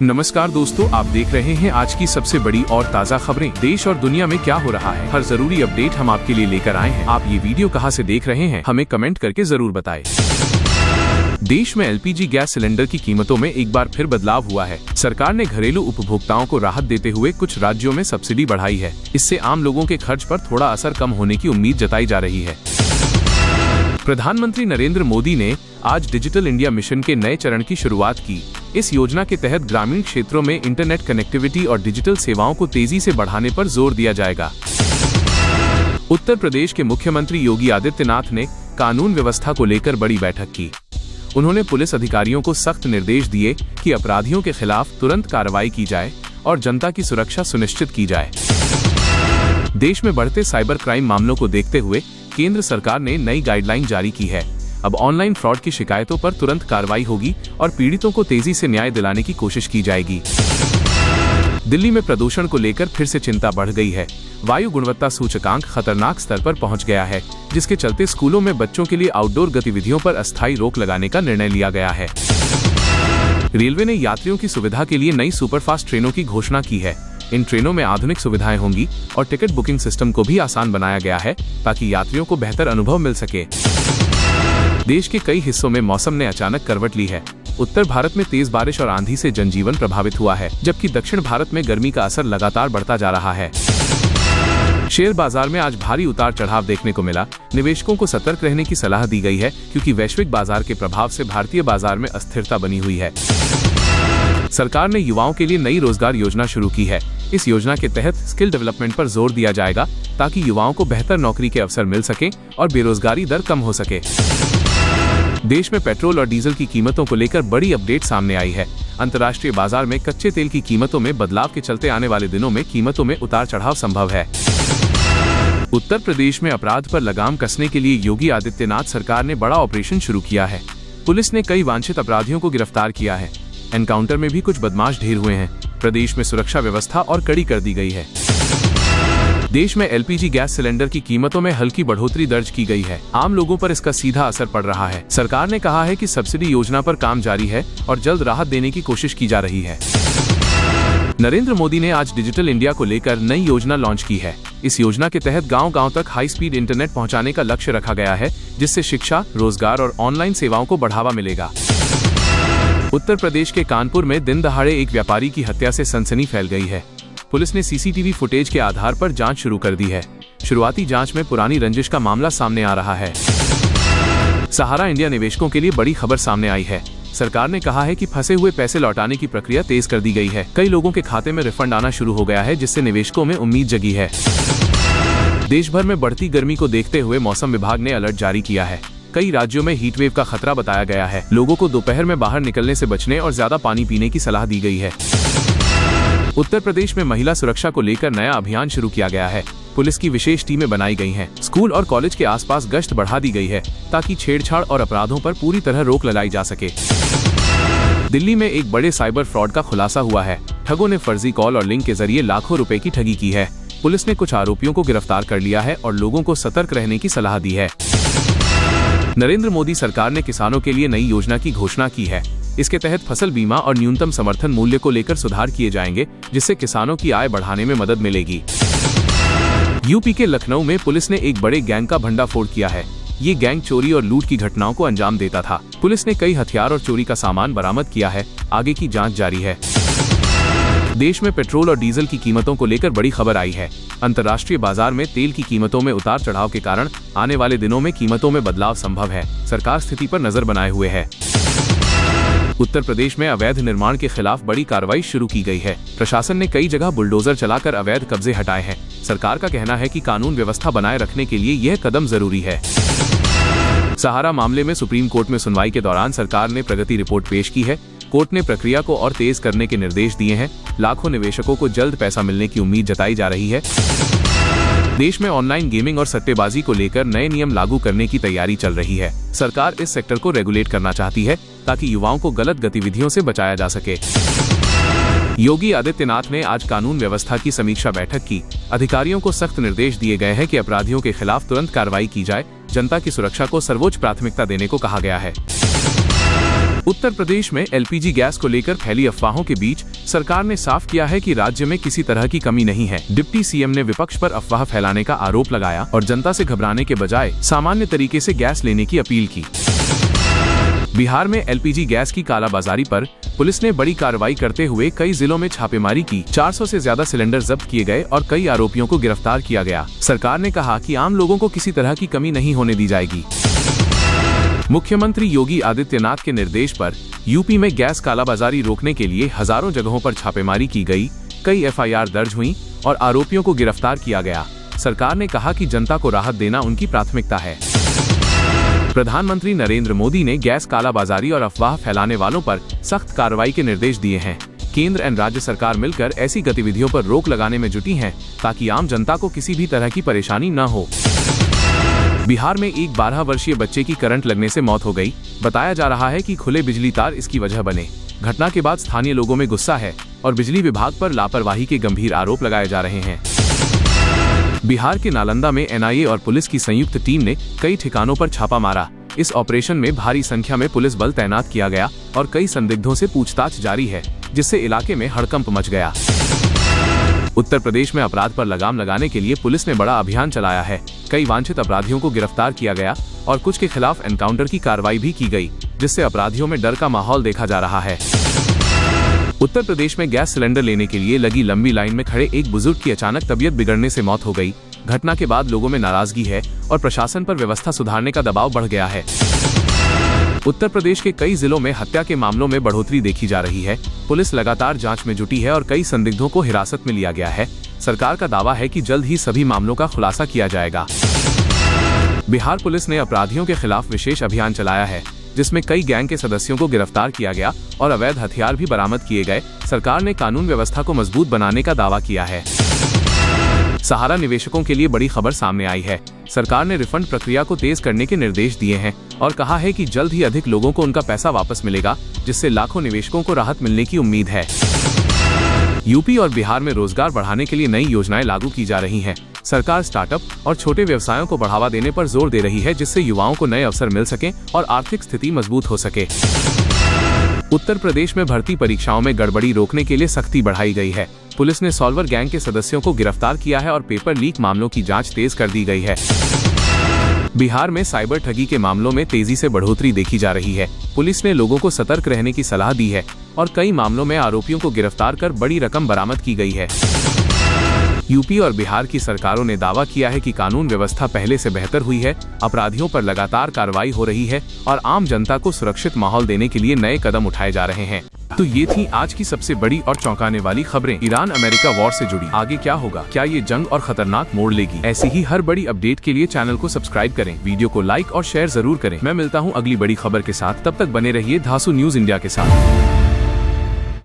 नमस्कार दोस्तों, आप देख रहे हैं आज की सबसे बड़ी और ताज़ा खबरें। देश और दुनिया में क्या हो रहा है, हर जरूरी अपडेट हम आपके लिए लेकर आए हैं। आप ये वीडियो कहां से देख रहे हैं, हमें कमेंट करके जरूर बताएं। देश में एलपीजी गैस सिलेंडर की कीमतों में एक बार फिर बदलाव हुआ है। सरकार ने घरेलू उपभोक्ताओं को राहत देते हुए कुछ राज्यों में सब्सिडी बढ़ाई है। इससे आम लोगों के खर्च पर थोड़ा असर कम होने की उम्मीद जताई जा रही है। प्रधानमंत्री नरेंद्र मोदी ने आज डिजिटल इंडिया मिशन के नए चरण की शुरुआत की। इस योजना के तहत ग्रामीण क्षेत्रों में इंटरनेट कनेक्टिविटी और डिजिटल सेवाओं को तेजी से बढ़ाने पर जोर दिया जाएगा। उत्तर प्रदेश के मुख्यमंत्री योगी आदित्यनाथ ने कानून व्यवस्था को लेकर बड़ी बैठक की। उन्होंने पुलिस अधिकारियों को सख्त निर्देश दिए कि अपराधियों के खिलाफ तुरंत कार्रवाई की जाए और जनता की सुरक्षा सुनिश्चित की जाए। देश में बढ़ते साइबर क्राइम मामलों को देखते हुए केंद्र सरकार ने नई गाइडलाइन जारी की है। अब ऑनलाइन फ्रॉड की शिकायतों पर तुरंत कार्रवाई होगी और पीड़ितों को तेजी से न्याय दिलाने की कोशिश की जाएगी। दिल्ली में प्रदूषण को लेकर फिर से चिंता बढ़ गई है। वायु गुणवत्ता सूचकांक खतरनाक स्तर पर पहुंच गया है, जिसके चलते स्कूलों में बच्चों के लिए आउटडोर गतिविधियों पर अस्थायी रोक लगाने का निर्णय लिया गया है। रेलवे ने यात्रियों की सुविधा के लिए नई सुपरफास्ट ट्रेनों की घोषणा की है। इन ट्रेनों में आधुनिक सुविधाएं होंगी और टिकट बुकिंग सिस्टम को भी आसान बनाया गया है, ताकि यात्रियों को बेहतर अनुभव मिल सके। देश के कई हिस्सों में मौसम ने अचानक करवट ली है। उत्तर भारत में तेज बारिश और आंधी से जनजीवन प्रभावित हुआ है, जबकि दक्षिण भारत में गर्मी का असर लगातार बढ़ता जा रहा है। शेयर बाजार में आज भारी उतार चढ़ाव देखने को मिला। निवेशकों को सतर्क रहने की सलाह दी गई है, क्योंकि वैश्विक बाजार के प्रभाव से भारतीय बाजार में अस्थिरता बनी हुई है। सरकार ने युवाओं के लिए नई रोजगार योजना शुरू की है। इस योजना के तहत स्किल डेवलपमेंट पर जोर दिया जाएगा, ताकि युवाओं को बेहतर नौकरी के अवसर मिल सके और बेरोजगारी दर कम हो सके। देश में पेट्रोल और डीजल की कीमतों को लेकर बड़ी अपडेट सामने आई है। अंतर्राष्ट्रीय बाजार में कच्चे तेल की कीमतों में बदलाव के चलते आने वाले दिनों में कीमतों में उतार चढ़ाव संभव है। उत्तर प्रदेश में अपराध पर लगाम कसने के लिए योगी आदित्यनाथ सरकार ने बड़ा ऑपरेशन शुरू किया है। पुलिस ने कई वांछित अपराधियों को गिरफ्तार किया है। एनकाउंटर में भी कुछ बदमाश ढेर हुए हैं। प्रदेश में सुरक्षा व्यवस्था और कड़ी कर दी गई है। देश में एलपीजी गैस सिलेंडर की कीमतों में हल्की बढ़ोतरी दर्ज की गई है। आम लोगों पर इसका सीधा असर पड़ रहा है। सरकार ने कहा है कि सब्सिडी योजना पर काम जारी है और जल्द राहत देने की कोशिश की जा रही है। नरेंद्र मोदी ने आज डिजिटल इंडिया को लेकर नई योजना लॉन्च की है। इस योजना के तहत गांव-गांव तक हाई स्पीड इंटरनेट पहुंचाने का लक्ष्य रखा गया है, जिससे शिक्षा, रोजगार और ऑनलाइन सेवाओं को बढ़ावा मिलेगा। उत्तर प्रदेश के कानपुर में दिन दहाड़े एक व्यापारी की हत्या से सनसनी फैल गई है। पुलिस ने सीसीटीवी फुटेज के आधार पर जांच शुरू कर दी है। शुरुआती जांच में पुरानी रंजिश का मामला सामने आ रहा है। सहारा इंडिया निवेशकों के लिए बड़ी खबर सामने आई है। सरकार ने कहा है कि फंसे हुए पैसे लौटाने की प्रक्रिया तेज कर दी गई है। कई लोगों के खाते में रिफंड आना शुरू हो गया है, जिससे निवेशकों में उम्मीद जगी है। देश भर में बढ़ती गर्मी को देखते हुए मौसम विभाग ने अलर्ट जारी किया है। कई राज्यों में हीट वेव का खतरा बताया गया है। लोगों को दोपहर में बाहर निकलने से बचने और ज्यादा पानी पीने की सलाह दी गई है। उत्तर प्रदेश में महिला सुरक्षा को लेकर नया अभियान शुरू किया गया है। पुलिस की विशेष टीमें बनाई गई हैं। स्कूल और कॉलेज के आसपास गश्त बढ़ा दी गई है, ताकि छेड़छाड़ और अपराधों पर पूरी तरह रोक लगाई जा सके। दिल्ली में एक बड़े साइबर फ्रॉड का खुलासा हुआ है। ठगों ने फर्जी कॉल और लिंक के जरिए लाखों रुपए की ठगी की है। पुलिस ने कुछ आरोपियों को गिरफ्तार कर लिया है और लोगों को सतर्क रहने की सलाह दी है। नरेंद्र मोदी सरकार ने किसानों के लिए नई योजना की घोषणा की है। इसके तहत फसल बीमा और न्यूनतम समर्थन मूल्य को लेकर सुधार किए जाएंगे, जिससे किसानों की आय बढ़ाने में मदद मिलेगी। यूपी के लखनऊ में पुलिस ने एक बड़े गैंग का भंडाफोड़ किया है। ये गैंग चोरी और लूट की घटनाओं को अंजाम देता था। पुलिस ने कई हथियार और चोरी का सामान बरामद किया है। आगे की जांच जारी है। देश में पेट्रोल और डीजल की कीमतों को लेकर बड़ी खबर आई है। अंतर्राष्ट्रीय बाजार में तेल की कीमतों में उतार चढ़ाव के कारण आने वाले दिनों में कीमतों में बदलाव संभव है। सरकार स्थिति पर नजर बनाए हुए है। उत्तर प्रदेश में अवैध निर्माण के खिलाफ बड़ी कार्रवाई शुरू की गई है। प्रशासन ने कई जगह बुलडोजर चलाकर अवैध कब्जे हटाए हैं। सरकार का कहना है कि कानून व्यवस्था बनाए रखने के लिए यह कदम जरूरी है। सहारा मामले में सुप्रीम कोर्ट में सुनवाई के दौरान सरकार ने प्रगति रिपोर्ट पेश की है। कोर्ट ने प्रक्रिया को और तेज करने के निर्देश दिए हैं। लाखों निवेशकों को जल्द पैसा मिलने की उम्मीद जताई जा रही है। देश में ऑनलाइन गेमिंग और सट्टेबाजी को लेकर नए नियम लागू करने की तैयारी चल रही है। सरकार इस सेक्टर को रेगुलेट करना चाहती है, ताकि युवाओं को गलत गतिविधियों से बचाया जा सके। योगी आदित्यनाथ ने आज कानून व्यवस्था की समीक्षा बैठक की। अधिकारियों को सख्त निर्देश दिए गए हैं कि अपराधियों के खिलाफ तुरंत कार्रवाई की जाए। जनता की सुरक्षा को सर्वोच्च प्राथमिकता देने को कहा गया है। उत्तर प्रदेश में एलपीजी गैस को लेकर फैली अफवाहों के बीच सरकार ने साफ किया है कि राज्य में किसी तरह की कमी नहीं है। डिप्टी सीएम ने विपक्ष पर अफवाह फैलाने का आरोप लगाया और जनता से घबराने के बजाय सामान्य तरीके से गैस लेने की अपील की। बिहार में एलपीजी गैस की कालाबाजारी पर पुलिस ने बड़ी कार्रवाई करते हुए कई जिलों में छापेमारी की। 400 से ज्यादा सिलेंडर जब्त किए गए और कई आरोपियों को गिरफ्तार किया गया। सरकार ने कहा कि आम लोगों को किसी तरह की कमी नहीं होने दी जाएगी। मुख्यमंत्री योगी आदित्यनाथ के निर्देश पर यूपी में गैस कालाबाजारी रोकने के लिए हजारों जगहों पर छापेमारी की गई। कई एफआईआर दर्ज हुई और आरोपियों को गिरफ्तार किया गया। सरकार ने कहा कि जनता को राहत देना उनकी प्राथमिकता है। प्रधानमंत्री नरेंद्र मोदी ने गैस कालाबाजारी और अफवाह फैलाने वालों पर सख्त कार्रवाई के निर्देश दिए हैं। केंद्र और राज्य सरकार मिलकर ऐसी गतिविधियों पर रोक लगाने में जुटी हैं ताकि आम जनता को किसी भी तरह की परेशानी न हो। बिहार में एक 12 वर्षीय बच्चे की करंट लगने से मौत हो गई। बताया जा रहा है कि खुले बिजली तार इसकी वजह बने। घटना के बाद स्थानीय लोगों में गुस्सा है और बिजली विभाग पर लापरवाही के गंभीर आरोप लगाए जा रहे हैं। बिहार के नालंदा में एनआईए और पुलिस की संयुक्त टीम ने कई ठिकानों पर छापा मारा। इस ऑपरेशन में भारी संख्या में पुलिस बल तैनात किया गया और कई संदिग्धों से पूछताछ जारी है, जिससे इलाके में हड़कंप मच गया। उत्तर प्रदेश में अपराध पर लगाम लगाने के लिए पुलिस ने बड़ा अभियान चलाया है। कई वांछित अपराधियों को गिरफ्तार किया गया और कुछ के खिलाफ एनकाउंटर की कार्रवाई भी की गई, जिससे अपराधियों में डर का माहौल देखा जा रहा है। उत्तर प्रदेश में गैस सिलेंडर लेने के लिए लगी लंबी लाइन में खड़े एक बुजुर्ग की अचानक तबीयत बिगड़ने से मौत हो गई। घटना के बाद लोगों में नाराजगी है और प्रशासन पर व्यवस्था सुधारने का दबाव बढ़ गया है। उत्तर प्रदेश के कई जिलों में हत्या के मामलों में बढ़ोतरी देखी जा रही है। पुलिस लगातार जांच में जुटी है और कई संदिग्धों को हिरासत में लिया गया है। सरकार का दावा है कि जल्द ही सभी मामलों का खुलासा किया जाएगा। बिहार पुलिस ने अपराधियों के खिलाफ विशेष अभियान चलाया है, जिसमें कई गैंग के सदस्यों को गिरफ्तार किया गया और अवैध हथियार भी बरामद किए गए। सरकार ने कानून व्यवस्था को मजबूत बनाने का दावा किया है। सहारा निवेशकों के लिए बड़ी खबर सामने आई है। सरकार ने रिफंड प्रक्रिया को तेज करने के निर्देश दिए हैं और कहा है कि जल्द ही अधिक लोगों को उनका पैसा वापस मिलेगा, जिससे लाखों निवेशकों को राहत मिलने की उम्मीद है। यूपी और बिहार में रोजगार बढ़ाने के लिए नई योजनाएं लागू की जा रही हैं। सरकार स्टार्टअप और छोटे व्यवसायों को बढ़ावा देने पर जोर दे रही है, जिससे युवाओं को नए अवसर मिल सके और आर्थिक स्थिति मजबूत हो सके। उत्तर प्रदेश में भर्ती परीक्षाओं में गड़बड़ी रोकने के लिए सख्ती बढ़ाई गई है। पुलिस ने सॉल्वर गैंग के सदस्यों को गिरफ्तार किया है और पेपर लीक मामलों की जांच तेज कर दी गई है। बिहार में साइबर ठगी के मामलों में तेजी से बढ़ोतरी देखी जा रही है। पुलिस ने लोगों को सतर्क रहने की सलाह दी है और कई मामलों में आरोपियों को गिरफ्तार कर बड़ी रकम बरामद की गई है। यूपी और बिहार की सरकारों ने दावा किया है कि कानून व्यवस्था पहले से बेहतर हुई है, अपराधियों पर लगातार कार्रवाई हो रही है और आम जनता को सुरक्षित माहौल देने के लिए नए कदम उठाए जा रहे हैं। तो ये थी आज की सबसे बड़ी और चौंकाने वाली खबरें ईरान अमेरिका वॉर से जुड़ी। आगे क्या होगा, क्या ये जंग और खतरनाक मोड़ लेगी? ऐसी ही हर बड़ी अपडेट के लिए चैनल को सब्सक्राइब करें, वीडियो को लाइक और शेयर जरूर करें। मैं मिलता हूँ अगली बड़ी खबर के साथ, तब तक बने रहिए धासु न्यूज इंडिया के साथ।